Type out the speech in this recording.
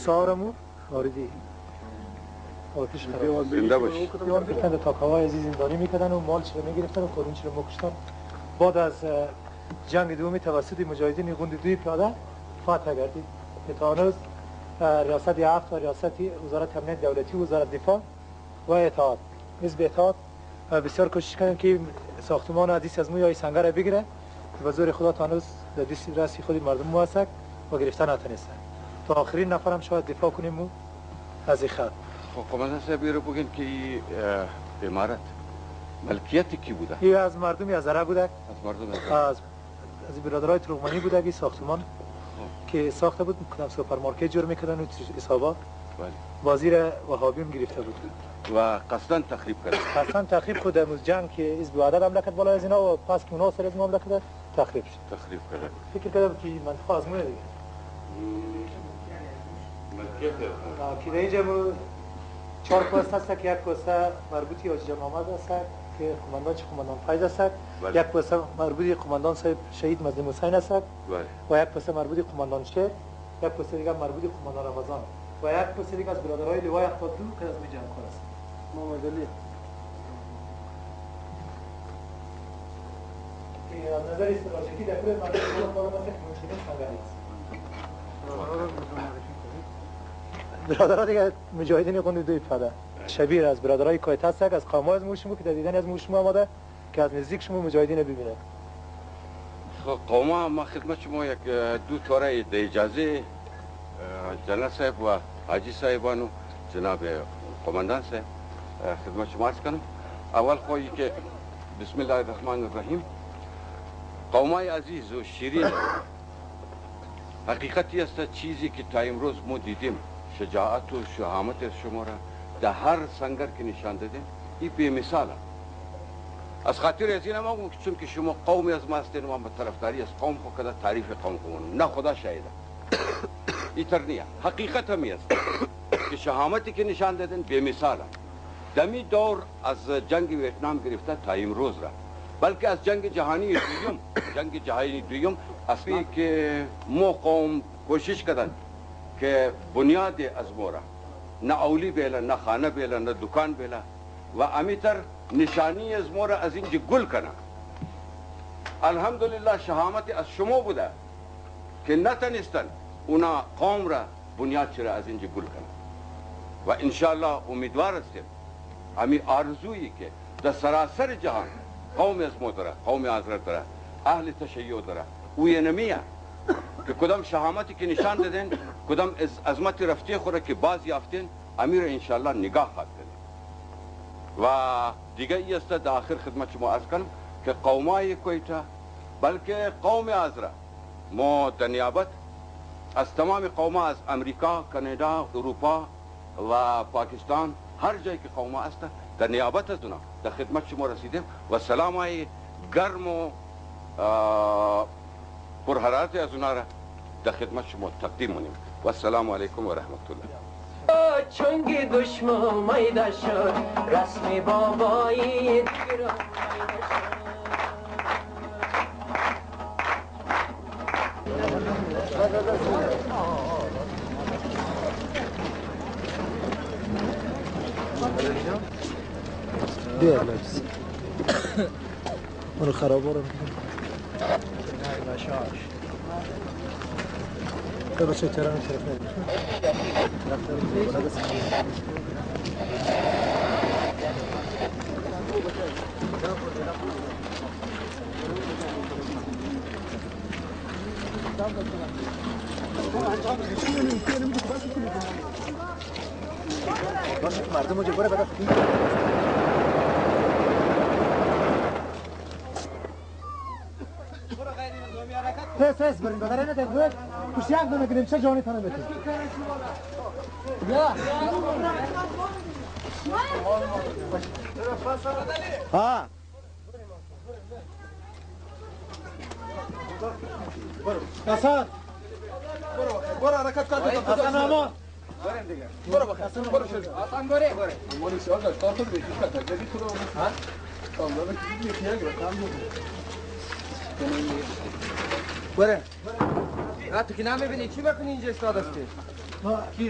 سارمو آردی آتش خراب زنده باش. دیوان بیکنده تا کوای عزیز زندانی میکردن و مال چرا میگرفتن و خودون چرا مکشتن. بعد از جنگ دومی توسط مجاهدین گوند دوی پیاده فتح گردید که تا هنوز ریاست 7 و ریاست وزارت امنیت دولتی و وزارت دفاع و اتحاد حزب اتحاد بسیار کوشش کردن که ساختمان حدیث از موی سنگر بگیره و زور خدا تا هنوز در دست رسی خود مردم موثق و گرفتن نتونستن. تا آخرین نفرم شاید دفاع کنیم و از این خط. قماندان صاحب رو بگین که این امارت ملکیت کی بوده؟ این از مردمی از عرب بوده. از مردم از برادرای ترکمنی بوده که ساختمان که ساخته بود کدام سوپرمارکت جور میکردن و حسابات وزیر وهابیون گرفته بود و قصداً تخریب کرد. قصداً تخریب خود از جنگ که حزب وحدت حمله کرد بالا از اینا و پس که اونا سر از حمله کرد تخریب شد. تخریب کرد. فکر کردم که منطقه آزمونه دیگه. که در اینجا 4 پست هست که یک پست مربوطی حاجی محمد است که قماندان قماندان فیض است، یک پست مربوطی قماندان صاحب شهید مظلوم حسین است و یک پست مربوطی قماندان شیر، یک پست دیگه مربوطی قماندان رمضان و یک پست دیگه از برادرای لوای 72 که از می جنگ کار است. محمد علی که از نظر استراتژیکی در کل مردم بالا مثل مشکلات سنگری است. برادرها دیگه مجاهدین قوم دوی پده شبیر از برادرای کویت هست از قامای از موشمو که در دیدن از موشمو آماده که از نزدیک شما مجاهدین ببینه. قوما ما خدمت شما یک دو توره اجازه جنرال صاحب و حاجی صاحبانو جناب قماندان صاحب خدمت شما عرض کنم. اول خواهی که بسم الله الرحمن الرحیم قومای عزیز و شیرین حقیقتی است چیزی که تا امروز ما دیدیم شجاعت و شهامت شما را در هر سنگر که نشان دادیم این بی مثاله. از خاطر از این هم چون که شما قومی از ما هستین و ما طرفداری از قوم خود کده تعریف قوم کنم نه خدا شاهده ایتر نیه حقیقت همی است که شهامتی که نشان دادن بی مثاله. دمی دور از جنگ ویتنام گرفته تا امروز را بلکه از جنگ جهانی دویم اصلی که ما قوم کوشش کردن که بنیاد از مورا نه اولی بیله نه خانه بیله نه دکان بیله و امیتر نشانی از مورا از اینجا گل کنه. الحمدلله شهامت از شما بوده که نتنستن اونا قوم را بنیاد چرا از اینجا گل کنه و انشاءالله امیدوار هستیم همی آرزویی که در سراسر جهان قوم از ما داره قوم حضرت داره اهل تشیع داره اوی نمیه که کدام شهامتی که نشان دادن کدام عظمت رفته خوره که باز یافتین امیر انشاءالله نگاه خواهد کنیم. و دیگه ای است در آخر خدمت شما عرض کنم که قومای کویتا بلکه قوم حضرت ما در نیابت از تمام قوم از امریکا، کانادا، اروپا و پاکستان هر جایی که قوم است در نیابت از اونا در خدمت شما رسیدیم و سلام های گرم و پرحرارت از اونا را در خدمت شما تقدیم کنیم و السلام علیکم و رحمت الله. چونگی دشمن میده شد رسم بابایی دیگر بیا لبس اونو خرابه رو به بچه تهران طرف مردم رو بره پس بریم بداره نده کشی یک دونه گریم چه جانی تنه بتیم ها حسن برو حرکت کن حسن اما بریم دیگه برو بخیر حسن برو حسن برو مالی سوال داشت تا خود بهش کتا جدی تو رو ها کاملا کی کیه گرفتم بره تو که نمیبینی چی بکنی اینجا استاد است کی